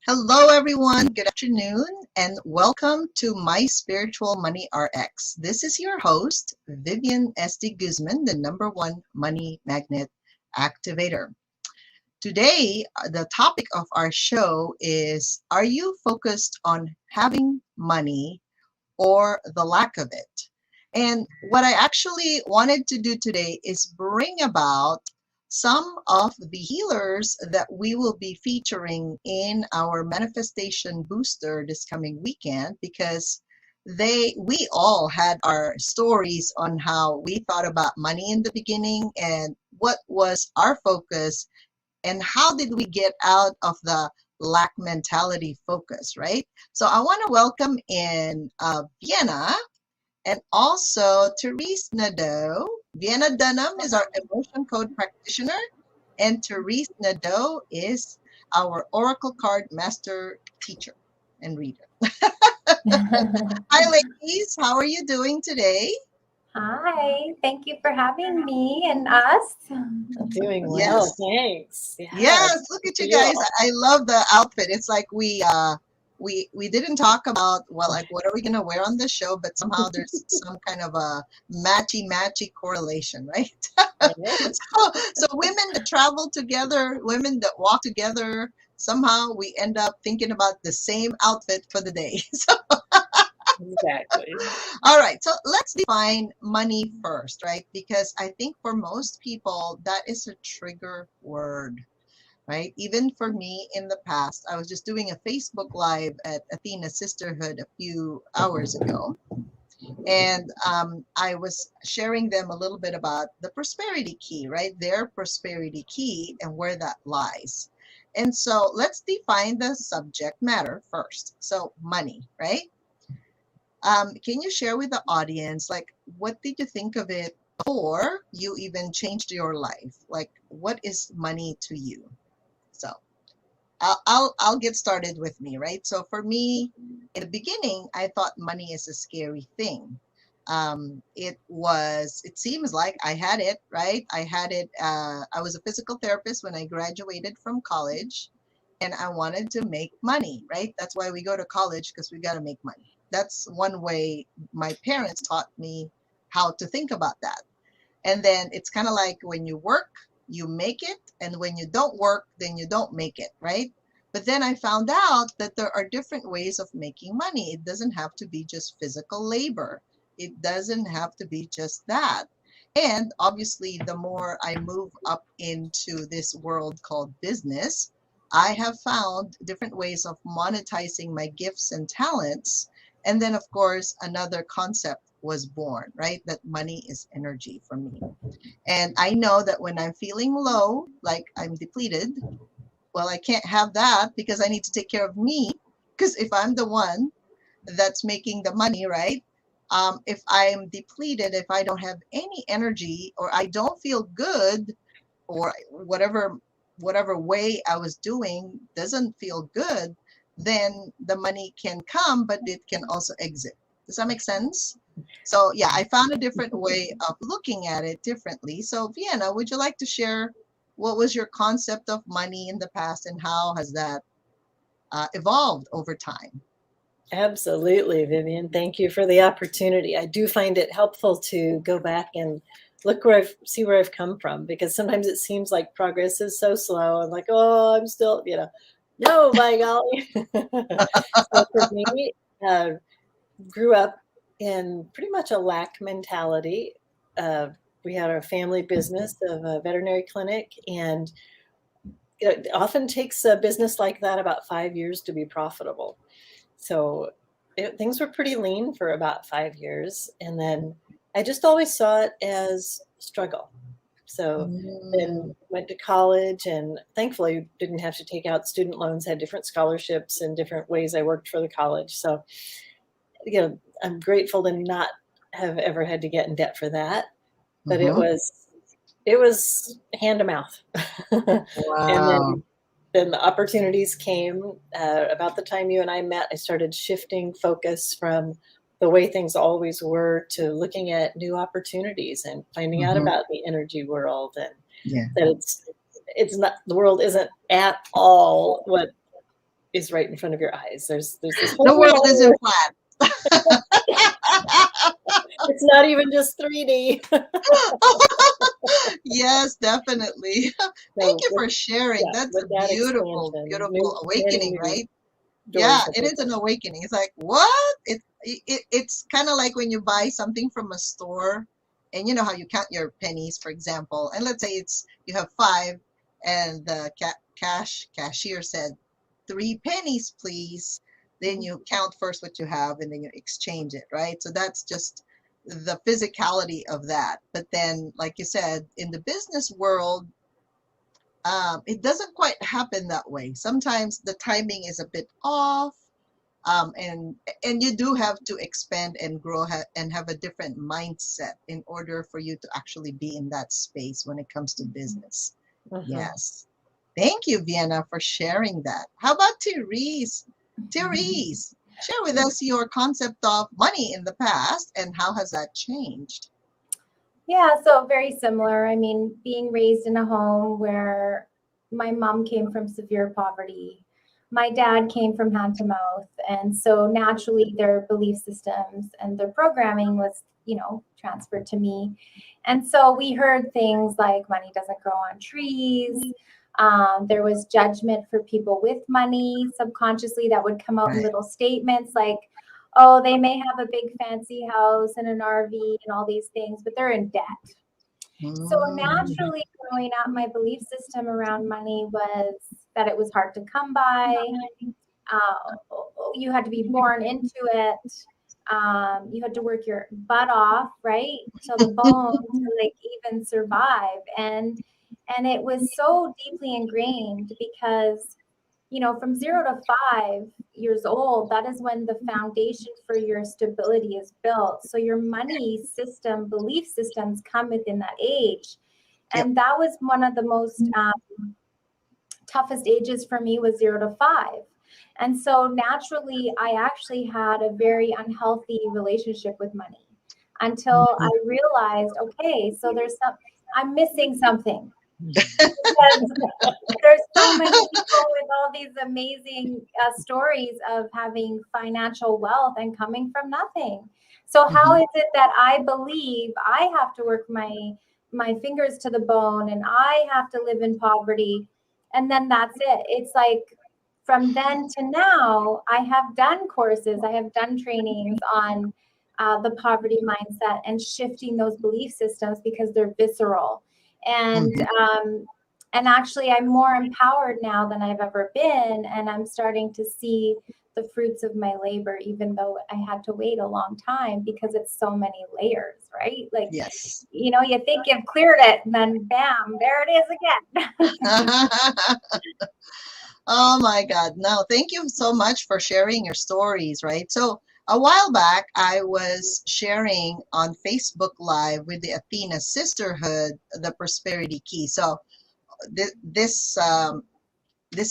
Hello, everyone. Good afternoon, and welcome to My Spiritual Money RX. This is your host, Vivian S.D. Guzman, the number one money magnet activator. Today, the topic of our show is: Are you focused on having money or the lack of it? And what I actually wanted to do today is bring about some of the healers that we will be featuring in our manifestation booster this coming weekend, because we all had our stories on how we thought about money in the beginning and what was our focus and how did we get out of the lack mentality focus, right? So I want to welcome in Vienna and also Therese Nadeau. Vienna Dunham is our emotion code practitioner, and Therese Nadeau is our oracle card master teacher and reader. Hi, ladies. How are you doing today? Hi, thank you for having me and us. Doing well, Yes. thanks. Yes, Yes, look good at for you you guys. all. I love the outfit. It's like we didn't talk about, well, like what are we gonna wear on the show, but somehow there's some kind of a matchy correlation, right? Right? So women that travel together, women that walk together, somehow we end up thinking about the same outfit for the day. So Exactly. all right, so let's define money first, right? Because I think for most people that is a trigger word, right? Even for me in the past, I was just doing a Facebook Live at Athena Sisterhood a few hours ago, and I was sharing them a little bit about the prosperity key, right? Their prosperity key and where that lies. And so let's define the subject matter first. So, money, right? Can you share with the audience, like, what did you think of it before you even changed your life? Like, what is money to you? So, I'll get started with me, right? So for me, in the beginning, I thought money is a scary thing. It seems like I had it, right? I had it. I was a physical therapist when I graduated from college, and I wanted to make money, right? That's why we go to college, because we got to make money. That's one way my parents taught me how to think about that. And then it's kind of like when you work, you make it. And when you don't work, then you don't make it, right? But then I found out that there are different ways of making money. It doesn't have to be just physical labor, it doesn't have to be just that. And obviously, the more I move up into this world called business, I have found different ways of monetizing my gifts and talents. And then, of course, another concept was born, right? That money is energy for me. And I know that when I'm feeling low, like I'm depleted, well, I can't have that because I need to take care of me. Because if I'm the one that's making the money, right? If I'm depleted, if I don't have any energy or I don't feel good, or whatever way I was doing doesn't feel good, then the money can come, but it can also exit. Does that make sense? So yeah, I found a different way of looking at it differently. So Vienna, would you like to share what was your concept of money in the past and how has that evolved over time? Absolutely, Vivian. Thank you for the opportunity. I do find it helpful to go back and look see where I've come from, because sometimes it seems like progress is so slow and like, oh, I'm still, no, by golly. So for me, uh, grew up in pretty much a lack mentality. Uh, we had a family business of a veterinary clinic, and it often takes a business like that about 5 years to be profitable. So things were pretty lean for about 5 years. And then I just always saw it as struggle. So then Mm, went to college, and thankfully didn't have to take out student loans, had different scholarships and different ways I worked for the college. So, I'm grateful to not have ever had to get in debt for that. But it mhm. was hand to mouth. And Wow. then the opportunities came. About the time you and I met, I started shifting focus from the way things always were to looking at new opportunities and finding out Hmm. about the energy world, and Yeah. that it's not, the world isn't at all what is right in front of your eyes. There's this The whole world isn't flat. it's not even just 3D. Yes, definitely. Thank So you with, for sharing. yeah, That's with a that beautiful, expansion, beautiful many awakening, new right? Yeah, doors have it is an opened. awakening. It's like, what? It's kind of like when you buy something from a store and you know how you count your pennies, for example. And let's say it's you have five and the cashier said 3 pennies, please. Then you count first what you have and then you exchange it, right? So that's just the physicality of that. But then, like you said, in the business world, it doesn't quite happen that way. Sometimes the timing is a bit off, and you do have to expand and grow and have a different mindset in order for you to actually be in that space when it comes to business. Yes. Thank you, Vienna, for sharing that. How about Therese? Therese, share with us your concept of money in the past and how has that changed? Yeah, so very similar. I mean, being raised in a home where my mom came from severe poverty, my dad came from hand to mouth, and so naturally their belief systems and their programming was, transferred to me. And so we heard things like money doesn't grow on trees. There was judgment for people with money subconsciously that would come out in Right. little statements like, oh, they may have a big fancy house and an RV and all these things, but they're in debt. So Mm, naturally, growing up, my belief system around money was that it was hard to come by. You had to be born into it. You had to work your butt off, right, till the bone to like even survive. And it was so deeply ingrained because from 0 to 5 years old, that is when the foundation for your stability is built. So your money system, belief systems come within that age. yep. And that was one of the most toughest ages for me was 0 to 5. And so naturally, I actually had a very unhealthy relationship with money until I realized, okay, so I'm missing something because there's so many people with all these amazing stories of having financial wealth and coming from nothing. So how Mhm. is it that I believe I have to work my fingers to the bone and I have to live in poverty, and then that's it? It's like from then to now, I have done courses, I have done trainings on the poverty mindset and shifting those belief systems because they're visceral. And Mhm. and actually, I'm more empowered now than I've ever been, and I'm starting to see the fruits of my labor, even though I had to wait a long time because it's so many layers, right? Like, Yes. you think you've cleared it, and then bam, there it is again. Oh my God. No, thank you so much for sharing your stories, right? So a while back, I was sharing on Facebook Live with the Athena Sisterhood, the Prosperity Key. So this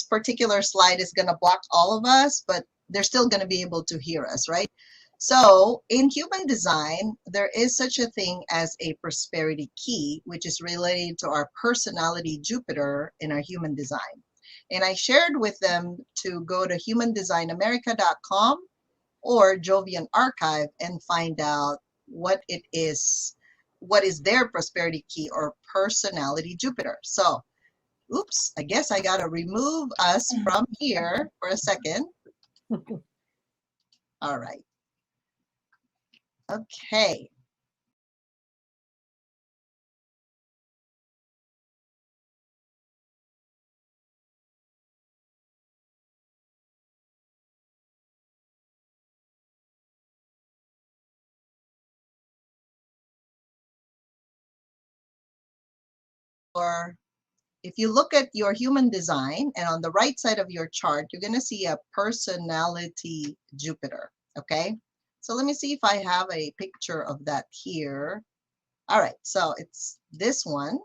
particular slide is going to block all of us, but they're still going to be able to hear us, right? So in human design, there is such a thing as a prosperity key, which is related to our personality Jupiter in our human design. And I shared with them to go to humandesignamerica.com or Jovian Archive and find out what is their prosperity key or personality Jupiter. So oops, I guess I gotta remove us from here for a second. All right. Okay. Or if you look at your human design and on the right side of your chart, you're gonna see a personality Jupiter. Okay. So let me see if I have a picture of that here. All right. So it's this one.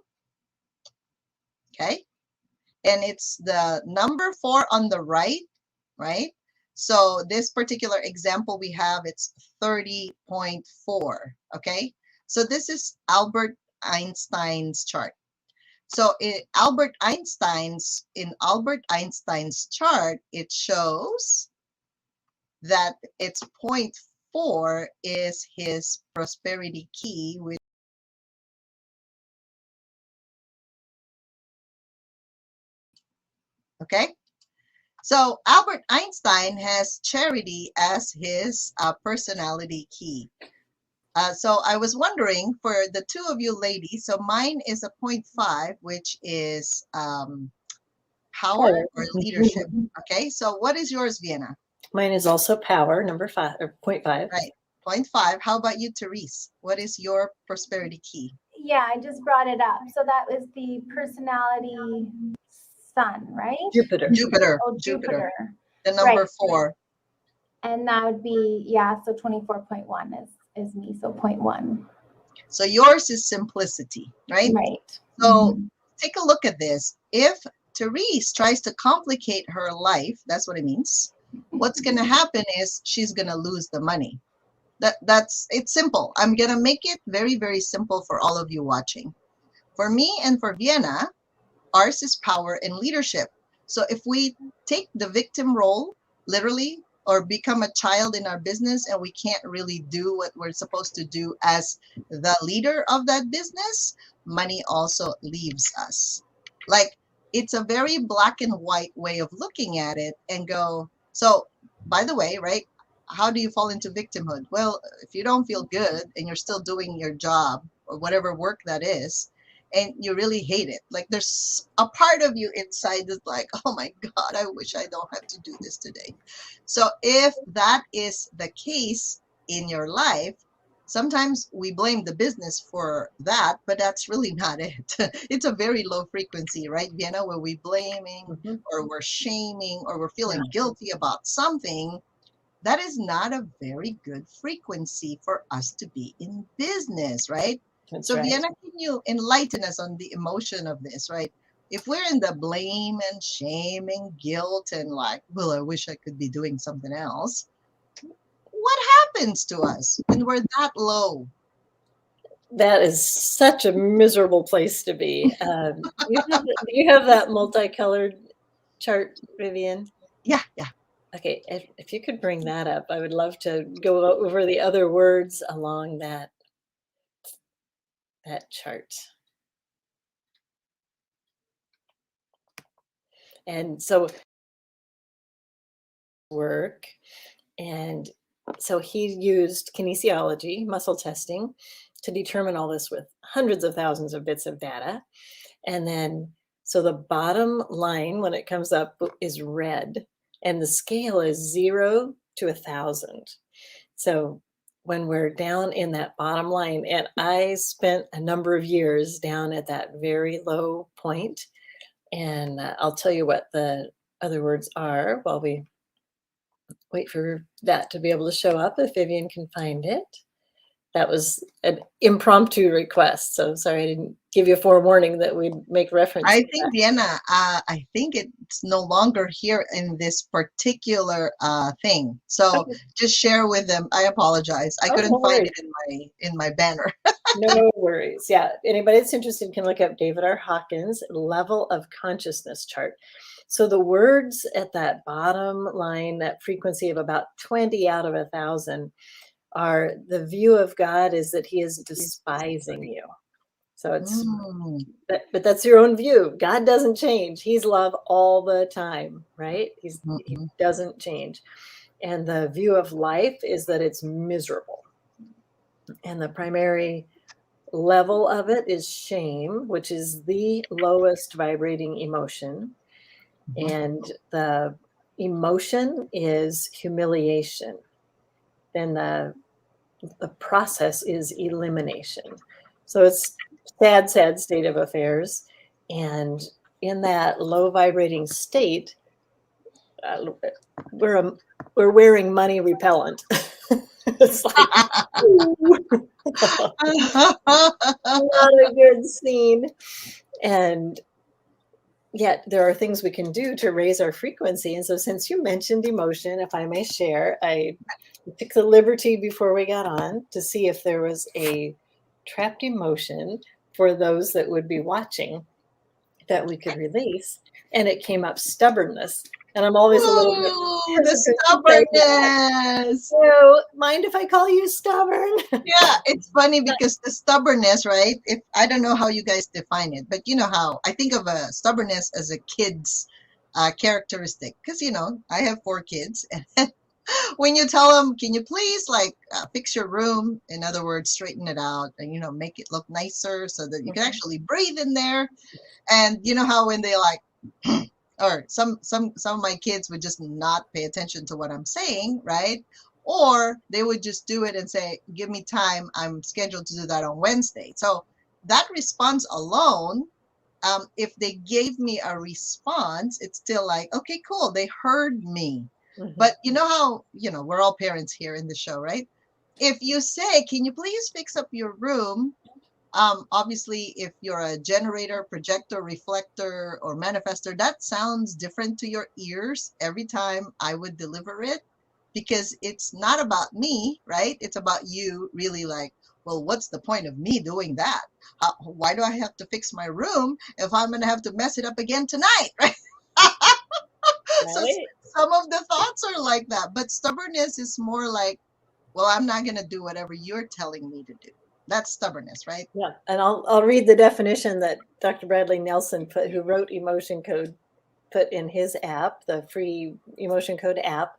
Okay. And it's the number 4 on the right, right? So this particular example we have, it's 30.4, okay? So this is Albert Einstein's chart. So in Albert Einstein's chart, it shows that its point 4 is his prosperity key, which okay. So Albert Einstein has charity as his personality key. So I was wondering for the two of you ladies, so mine is a 0.5, which is power or leadership. Okay, so what is yours, Vienna? Mine is also power, number 5 or 0.5. Right, 0.5. How about you, Therese? What is your prosperity key? Yeah, I just brought it up. So that was the personality sun, right? Jupiter. Jupiter. Oh, Jupiter. The number Right. 4. And that would be, yeah, so 24.1 is me, so 0.1. So yours is simplicity, right? Right. So take a look at this. If Therese tries to complicate her life, that's what it means. What's going to happen is she's going to lose the money. It's simple. I'm going to make it very, very simple for all of you watching. For me and for Vienna, ours is power and leadership. So if we take the victim role literally or become a child in our business and we can't really do what we're supposed to do as the leader of that business, money also leaves us. Like, it's a very black and white way of looking at it and go, so by the way, right? How do you fall into victimhood? Well, if you don't feel good and you're still doing your job or whatever work that is, and you really hate it, like there's a part of you inside that's like, oh my God, I wish I don't have to do this today. So if that is the case in your life, sometimes we blame the business for that, but that's really not it. It's a very low frequency, right, Vienna, where we blaming or we're shaming or we're feeling guilty about something. That is not a very good frequency for us to be in business, right? That's So right. Vienna, can you enlighten us on the emotion of this, right? If we're in the blame and shame and guilt and like, well, I wish I could be doing something else, what happens to us when we're that low? That is such a miserable place to be. You have that multicolored chart, Vivian? Yeah. Okay, if you could bring that up, I would love to go over the other words along that chart. And so work, and so he used kinesiology, muscle testing, to determine all this with hundreds of thousands of bits of data. And then, so the bottom line when it comes up is red, and the scale is 0 to 1,000. So when we're down in that bottom line, and I spent a number of years down at that very low point, and I'll tell you what the other words are while we wait for that to be able to show up, if Vivian can find it. That was an impromptu request, so sorry I didn't give you a forewarning that we'd make reference I to think, that. Vienna, I think it's no longer here in this particular thing. So Okay. just share with them. I apologize. I Oh, couldn't no find worries. it in my banner. No worries. Yeah, anybody that's interested can look up David R. Hawkins' level of consciousness chart. So the words at that bottom line, that frequency of about 20 out of 1,000, are the view of God is that he is despising you. So it's, but that's your own view. God doesn't change. He's love all the time, right? He doesn't change. And the view of life is that it's miserable. And the primary level of it is shame, which is the lowest vibrating emotion. And the emotion is humiliation. Then the process is elimination. So it's sad state of affairs. And in that low vibrating state, we're wearing money repellent. It's like not a good scene. And yet there are things we can do to raise our frequency. And so since you mentioned emotion, if I may share, I took the liberty before we got on to see if there was a trapped emotion for those that would be watching. that we could release. And it came up stubbornness. And I'm always a little bit Ooh, the hesitant to say that. stubbornness. So, mind if I call you stubborn? Yeah, it's funny because the stubbornness, right? If I don't know how you guys define it, but you know how I think of a stubbornness as a kid's characteristic. Because I have 4 kids, and when you tell them, can you please fix your room? In other words, straighten it out and make it look nicer so that you can actually breathe in there. And you know how when they or some of my kids would just not pay attention to what I'm saying, right? Or they would just do it and say, give me time, I'm scheduled to do that on Wednesday. So that response alone, if they gave me a response, it's still like, okay, cool, they heard me. But you know how we're all parents here in the show, right? If you say, can you please fix up your room, obviously if you're a generator, projector, reflector, or manifester, that sounds different to your ears every time I would deliver it, because it's not about me, right? It's about you really well, what's the point of me doing that? Why do I have to fix my room if I'm going to have to mess it up again tonight, right? So some of the thoughts are like that, but stubbornness is more like, well, I'm not going to do whatever you're telling me to do. That's stubbornness, right? Yeah, and I'll read the definition that Dr. Bradley Nelson who wrote Emotion Code, put in his app, the free Emotion Code app: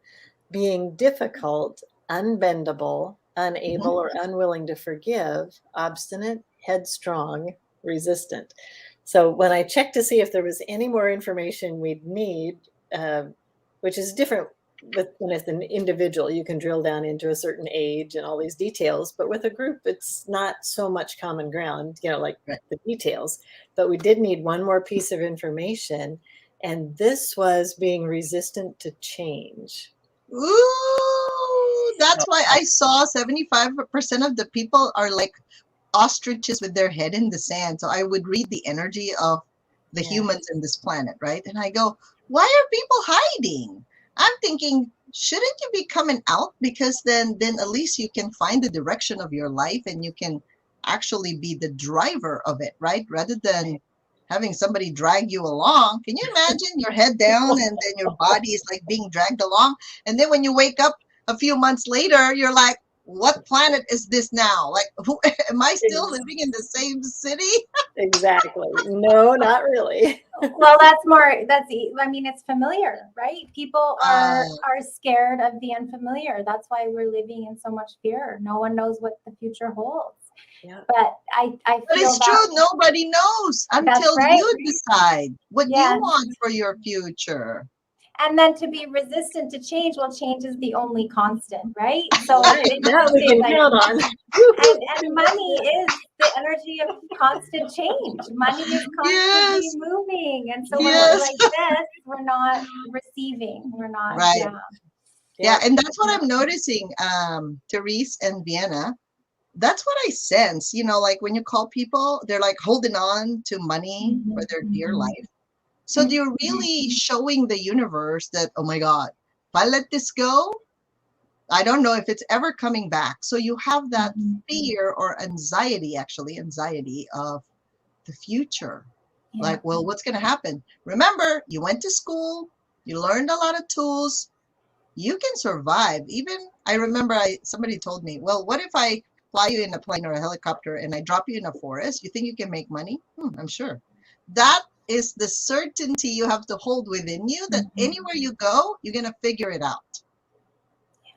being difficult, unbendable, unable or unwilling to forgive, obstinate, headstrong, resistant. So when I checked to see if there was any more information we'd need, which is different when it's an individual, you can drill down into a certain age and all these details, but with a group, it's not so much common ground, the details. But we did need one more piece of information, and this was being resistant to change. Ooh, that's why I saw 75% of the people are like ostriches with their head in the sand. So I would read the energy of the humans in this planet, right? And I go, why are people hiding? I'm thinking, shouldn't you be coming out? Because then at least you can find the direction of your life and you can actually be the driver of it, right? Rather than having somebody drag you along. Can you imagine your head down and then your body is like being dragged along? And then when you wake up a few months later, you're like, what planet is this now? Am I still living in the same city? Exactly. No, not really. Well, it's familiar, right? People are scared of the unfamiliar. That's why we're living in so much fear. No one knows what the future holds. Yeah. But I feel but it's true. Nobody knows until you decide what you want for your future. And then to be resistant to change, well, change is the only constant, right? So that we can count on. And money is the energy of constant change. Money is constantly moving. And so when we're like this, we're not receiving. We're not. Right. Yeah. And that's what I'm noticing, Therese and Vienna. That's what I sense, when you call people, they're like holding on to money for their dear life. So you're really showing the universe that, oh my God, if I let this go, I don't know if it's ever coming back. So you have that fear or anxiety of the future. Yeah. Well, what's going to happen? Remember, you went to school, you learned a lot of tools, you can survive. Even, I remember somebody told me, well, what if I fly you in a plane or a helicopter and I drop you in a forest? You think you can make money? I'm sure. That is the certainty you have to hold within you that anywhere you go, you're going to figure it out.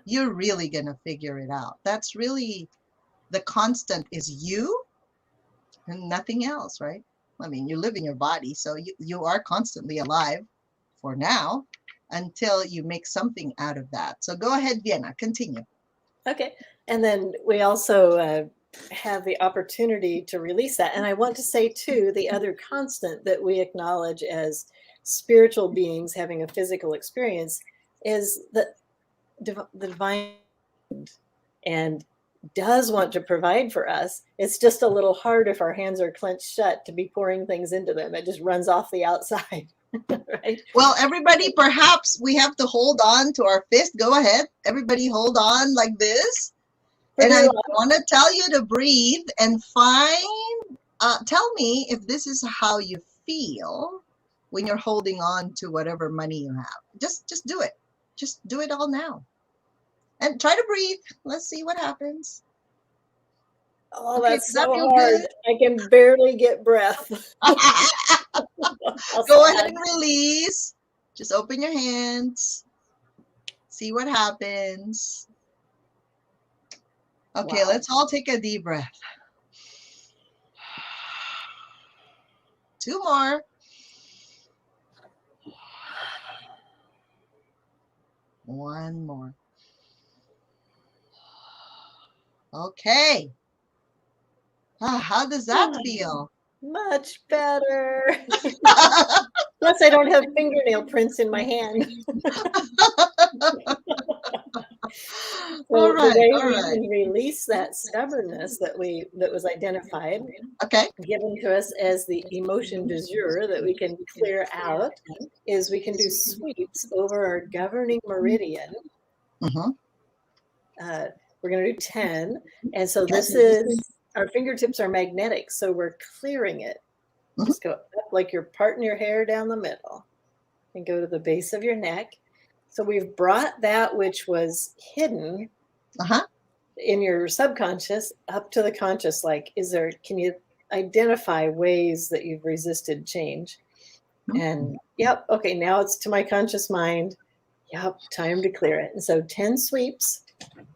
You're really going to figure it out. That's really the constant, is you and nothing else, right? I mean, you live in your body, so you are constantly alive for now until you make something out of that. So go ahead, Vienna, continue. Okay. And then we also have the opportunity to release that. And I want to say, too, the other constant that we acknowledge as spiritual beings having a physical experience is that the divine and does want to provide for us. It's just a little hard if our hands are clenched shut to be pouring things into them. It just runs off the outside. Right? Well, everybody, perhaps we have to hold on to our fist. Go ahead. Everybody hold on like this. And I want to tell you to breathe and tell me if this is how you feel when you're holding on to whatever money you have? Just do it. Just do it all now. And try to breathe. Let's see what happens. Oh, Okay, that's does that so feel hard. good? I can barely get breath. Go ahead and release. Just open your hands. See what happens. Okay, Wow. let's all take a deep breath. 2 more. 1 more. Okay. How does that feel? Much better. Plus, I don't have fingernail prints in my hand. All So right, the way all we right. can release that stubbornness that was identified, Okay. given to us as the emotion du jour that we can clear out, is we can do sweeps over our governing meridian. Mm-hmm. We're going to do 10. And so this is, our fingertips are magnetic, so we're clearing it. Mhm. Just go up like you're parting your hair down the middle and go to the base of your neck. So we've brought that which was hidden in your subconscious up to the conscious. Like, can you identify ways that you've resisted change? And yep, okay, now it's to my conscious mind. Yep, time to clear it. And so 10 sweeps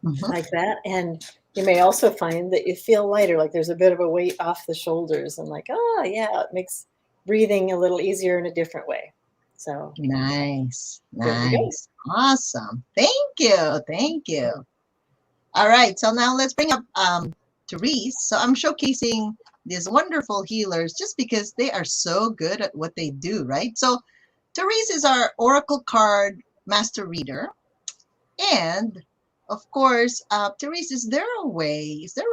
like that. And you may also find that you feel lighter, like there's a bit of a weight off the shoulders, and like, oh yeah, it makes breathing a little easier in a different way. So nice. There we go. Awesome. Thank you. All right, so now let's bring up Therese. So I'm showcasing these wonderful healers just because they are so good at what they do, right? So Therese is our oracle card master reader. And of course, Therese, is there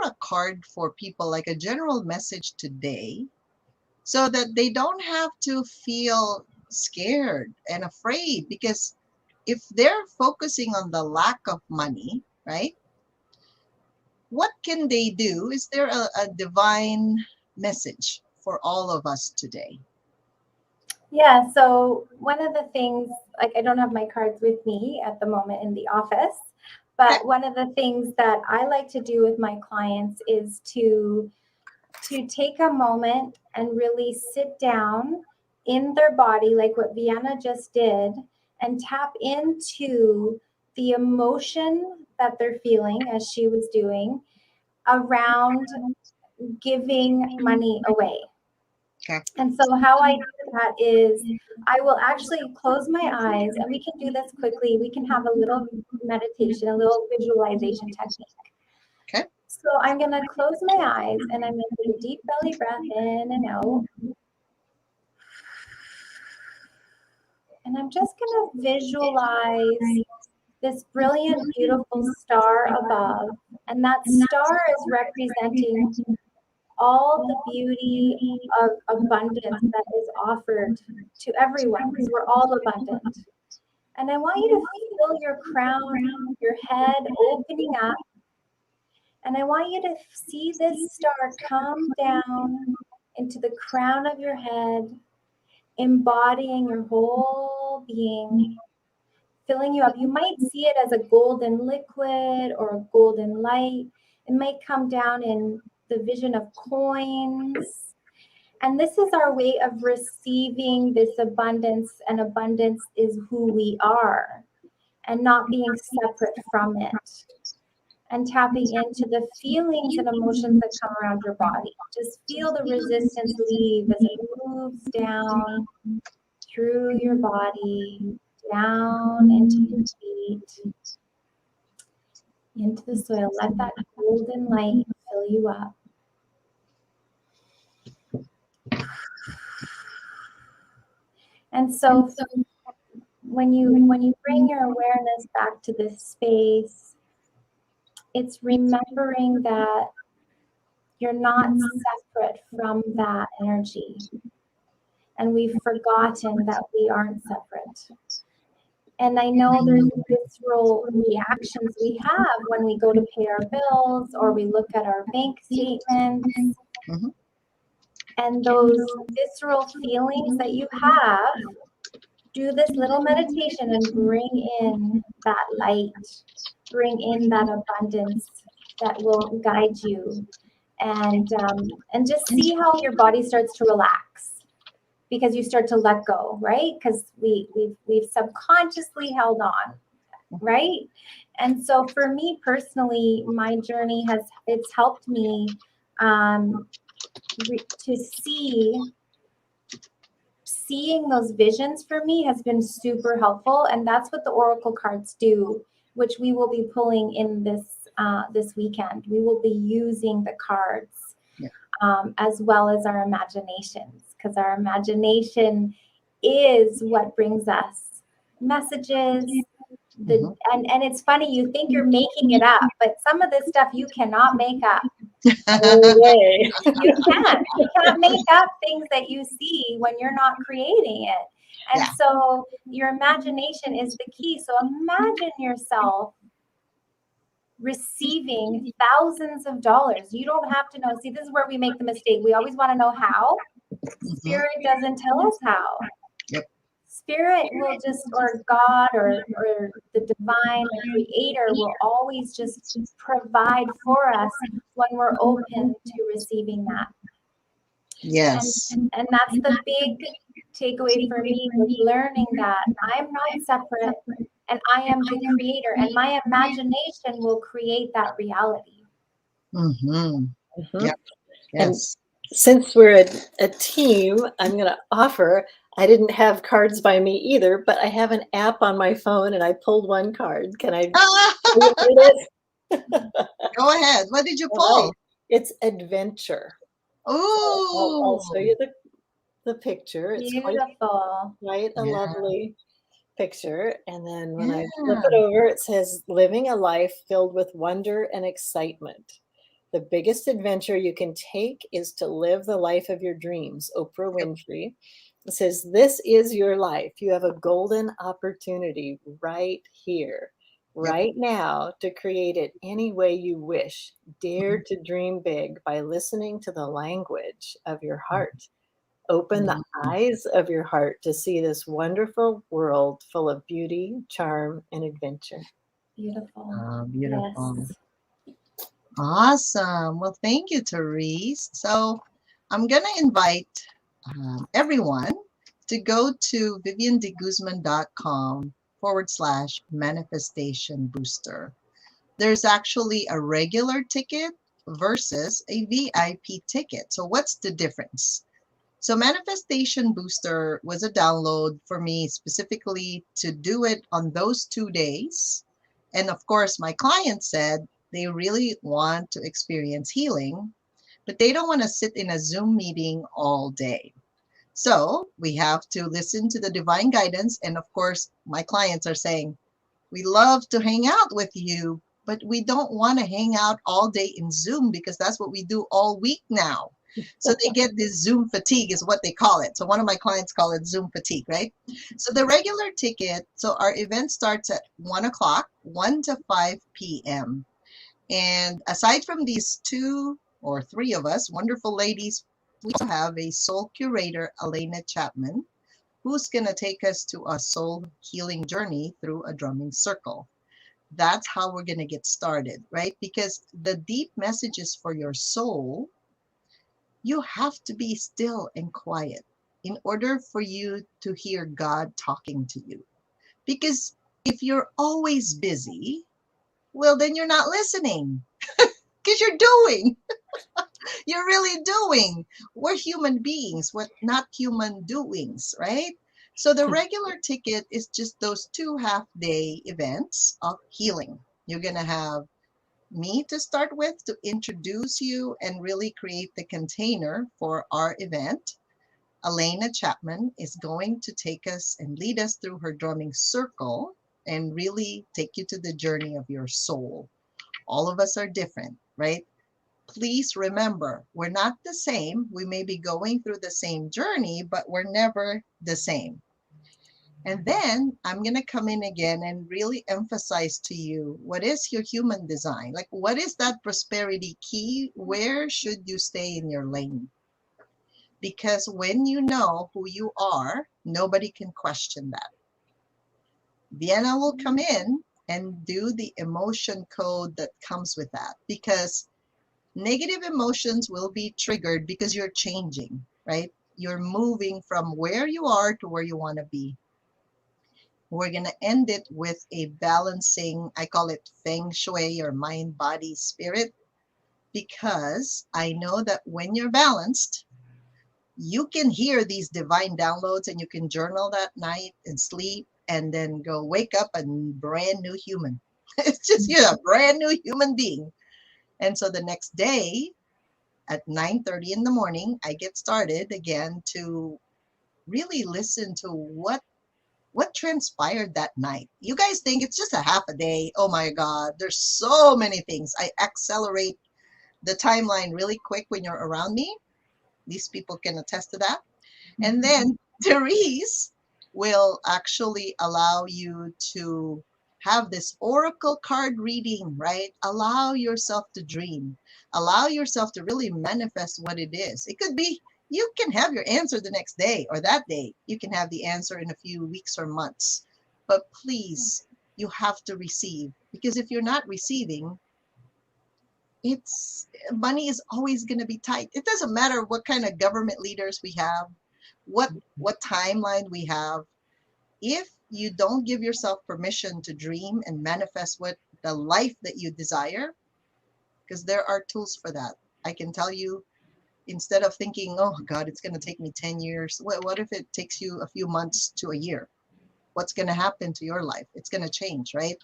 a card for people, like a general message today, so that they don't have to feel scared and afraid? Because if they're focusing on the lack of money, right? What can they do? Is there a divine message for all of us today? Yeah, so one of the things, like I don't have my cards with me at the moment in the office, but one of the things that I like to do with my clients is to take a moment and really sit down in their body, like what Vienna just did, and tap into the emotion that they're feeling, as she was doing, around giving money away. Okay. And so how I do that is I will actually close my eyes, and we can do this quickly. We can have a little meditation, a little visualization technique. Okay. So I'm going to close my eyes, and I'm going to take a deep belly breath in and out. And I'm just going to visualize this brilliant, beautiful star above. And that star is representing all the beauty of abundance that is offered to everyone, because we're all abundant. And I want you to feel your crown, your head opening up. And I want you to see this star come down into the crown of your head, embodying your whole being, filling you up. You might see it as a golden liquid or a golden light. It might come down in the vision of coins. And this is our way of receiving this abundance, and abundance is who we are, and not being separate from it. And tapping into the feelings and emotions that come around your body. Just feel the resistance leave as it moves down through your body, down into your feet, into the soil. Let that golden light fill you up. And so when you bring your awareness back to this space, it's remembering that you're not separate from that energy. And we've forgotten that we aren't separate. And I know there's visceral reactions we have when we go to pay our bills or we look at our bank statements. and those visceral feelings that you have, do this little meditation and bring in that light, bring in that abundance that will guide you, and just see how your body starts to relax because you start to let go, right? Because we've subconsciously held on, right? And so for me personally, my journey it's helped me to seeing those visions for me has been super helpful, and that's what the oracle cards do, which we will be pulling in this weekend. We will be using the cards as well as our imaginations, because our imagination is what brings us messages. And it's funny, you think you're making it up, but some of this stuff you cannot make up. No way. You can't make up things that you see when you're not creating it. And so your imagination is the key. So imagine yourself receiving thousands of dollars. You don't have to know. See, this is where we make the mistake. We always want to know how. Spirit doesn't tell us how. Spirit will just, or God, or the divine creator will always just provide for us when we're open to receiving that. Yes. And that's the big takeaway for me, was learning that I'm not separate and I am the creator, and my imagination will create that reality. Yep. Yes. And since we're a team, I'm going to offer, I didn't have cards by me either, but I have an app on my phone and I pulled one card. Can I? Go ahead. What did you pull? It's adventure. Oh, I'll show you the picture. It's beautiful. Quite a lovely picture. And then when I flip it over, it says, living a life filled with wonder and excitement. The biggest adventure you can take is to live the life of your dreams. Oprah Winfrey. It says, this is your life. You have a golden opportunity right here, right now, to create it any way you wish. Dare to dream big by listening to the language of your heart. Open the eyes of your heart to see this wonderful world full of beauty, charm, and adventure. Beautiful. Oh, beautiful. Yes. Awesome. Well, thank you, Therese. So I'm going to invite everyone to go to viviandeguzman.com/manifestation booster. There's actually a regular ticket versus a VIP ticket. So what's the difference? So Manifestation Booster was a download for me specifically to do it on those 2 days. And of course, my client said they really want to experience healing, but they don't want to sit in a Zoom meeting all day. So we have to listen to the divine guidance. And of course, my clients are saying, we love to hang out with you, but we don't want to hang out all day in Zoom because that's what we do all week now. So they get this Zoom fatigue is what they call it. So one of my clients call it Zoom fatigue, right? So the regular ticket, so our event starts at 1 o'clock, 1 to 5 p.m. And aside from these 2 or 3 of us, wonderful ladies, we also have a soul curator, Elena Chapman, who's going to take us to a soul healing journey through a drumming circle. That's how we're going to get started, right? Because the deep messages for your soul, you have to be still and quiet in order for you to hear God talking to you. Because if you're always busy, well, then you're not listening because you're doing. You're really doing. We're human beings, we're not human doings, right? So the regular ticket is just those 2 half-day events of healing. You're going to have me to start with to introduce you and really create the container for our event. Elena Chapman is going to take us and lead us through her drumming circle and really take you to the journey of your soul. All of us are different, right? Please remember, we're not the same. We may be going through the same journey, but we're never the same. And then I'm going to come in again and really emphasize to you, what is your human design? Like, what is that prosperity key? Where should you stay in your lane? Because when you know who you are, nobody can question that. Vienna will come in and do the emotion code that comes with that, because negative emotions will be triggered because you're changing, right? You're moving from where you are to where you want to be. We're going to end it with a balancing, I call it feng shui, or mind, body, spirit, because I know that when you're balanced, you can hear these divine downloads and you can journal that night and sleep and then go wake up a brand new human. It's just, you're a brand new human being. And so the next day at 9:30 in the morning, I get started again to really listen to what transpired that night. You guys think it's just a half a day. Oh my God, there's so many things. I accelerate the timeline really quick when you're around me. These people can attest to that. And then Therese will actually allow you to have this oracle card reading, right? Allow yourself to dream. Allow yourself to really manifest what it is. It could be you can have your answer the next day or that day. You can have the answer in a few weeks or months. But please, you have to receive, because if you're not receiving, it's money is always going to be tight. It doesn't matter what kind of government leaders we have, what timeline we have. If you don't give yourself permission to dream and manifest what the life that you desire, because there are tools for that. I can tell you, instead of thinking, oh God, it's going to take me 10 years, what if it takes you a few months to a year? What's going to happen to your life? It's going to change, right?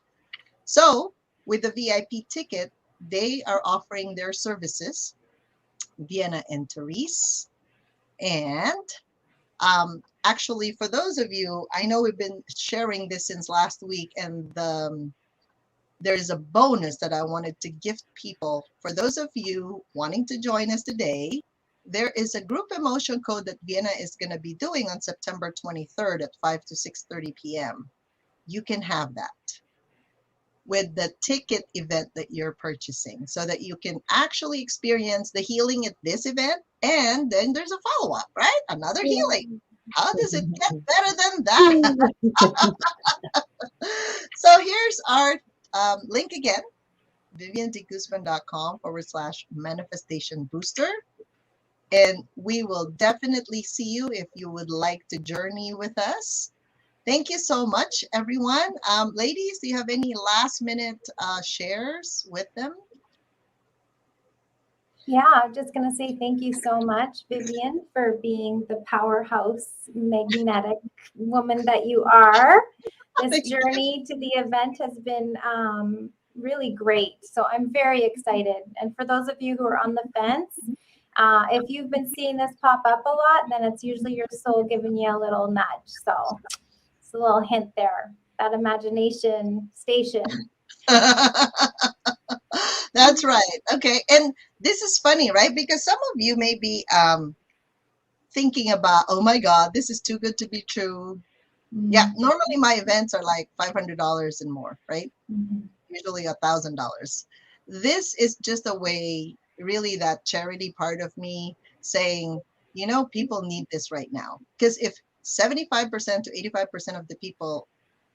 So with the VIP ticket, they are offering their services, Vienna and Therese. And actually, for those of you, I know we've been sharing this since last week, and there is a bonus that I wanted to gift people. For those of you wanting to join us today, there is a group emotion code that Vienna is going to be doing on September 23rd at 5 to 6:30 p.m. You can have that with the ticket event that you're purchasing, so that you can actually experience the healing at this event, and then there's a follow-up, right? Another healing. How does it get better than that? So here's our link again, viviandeguzman.com/manifestation booster. And we will definitely see you if you would like to journey with us. Thank you so much, everyone. Ladies, do you have any last minute shares with them? Yeah, I'm just going to say thank you so much, Vivian, for being the powerhouse, magnetic woman that you are. This journey to the event has been really great. So I'm very excited. And for those of you who are on the fence, if you've been seeing this pop up a lot, then it's usually your soul giving you a little nudge. So it's a little hint there, that imagination station. That's right. Okay. And this is funny, right? Because some of you may be thinking about, oh my God, this is too good to be true. Mm-hmm. Yeah, normally my events are like $500 and more, right? Mm-hmm. Usually $1,000. This is just a way, really, that charity part of me saying, you know, people need this right now. Because if 75% to 85% of the people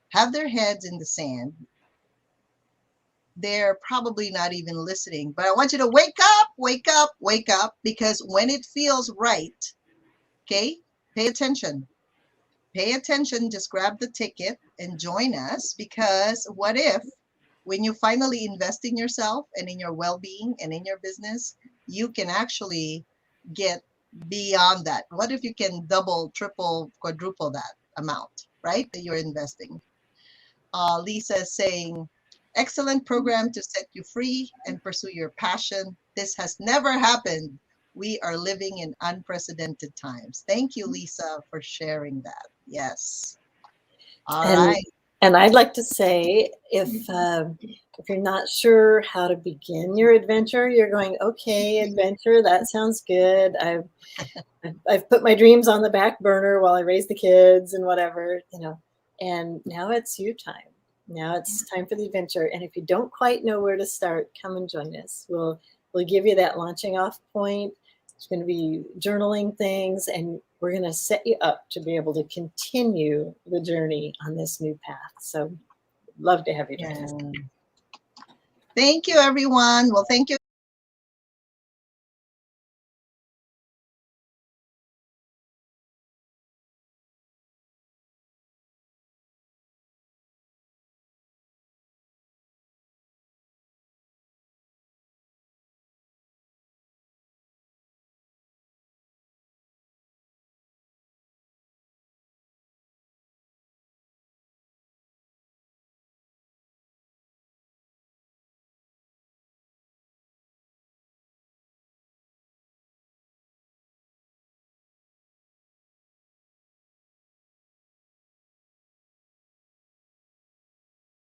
have their heads in the sand, they're probably not even listening. But I want you to wake up, wake up, wake up, because when it feels right, okay, pay attention. Pay attention, just grab the ticket and join us, because what if when you finally invest in yourself and in your well-being and in your business, you can actually get beyond that? What if you can double, triple, quadruple that amount, right, that you're investing? Lisa is saying, excellent program to set you free and pursue your passion. This has never happened. We are living in unprecedented times. Thank you, Lisa, for sharing that. Yes. All right. And I'd like to say, if you're not sure how to begin your adventure, you're going, okay, adventure, that sounds good. I've put my dreams on the back burner while I raise the kids and whatever, you know, and now it's you time. Now it's time for the adventure. And if you don't quite know where to start, come and join us. We'll give you that launching off point. It's going to be journaling things, and we're going to set you up to be able to continue the journey on this new path. So love to have you join us. Thank you, everyone. Well, thank you.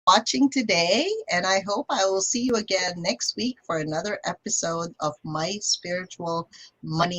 Watching today, and I hope I will see you again next week for another episode of My Spiritual Money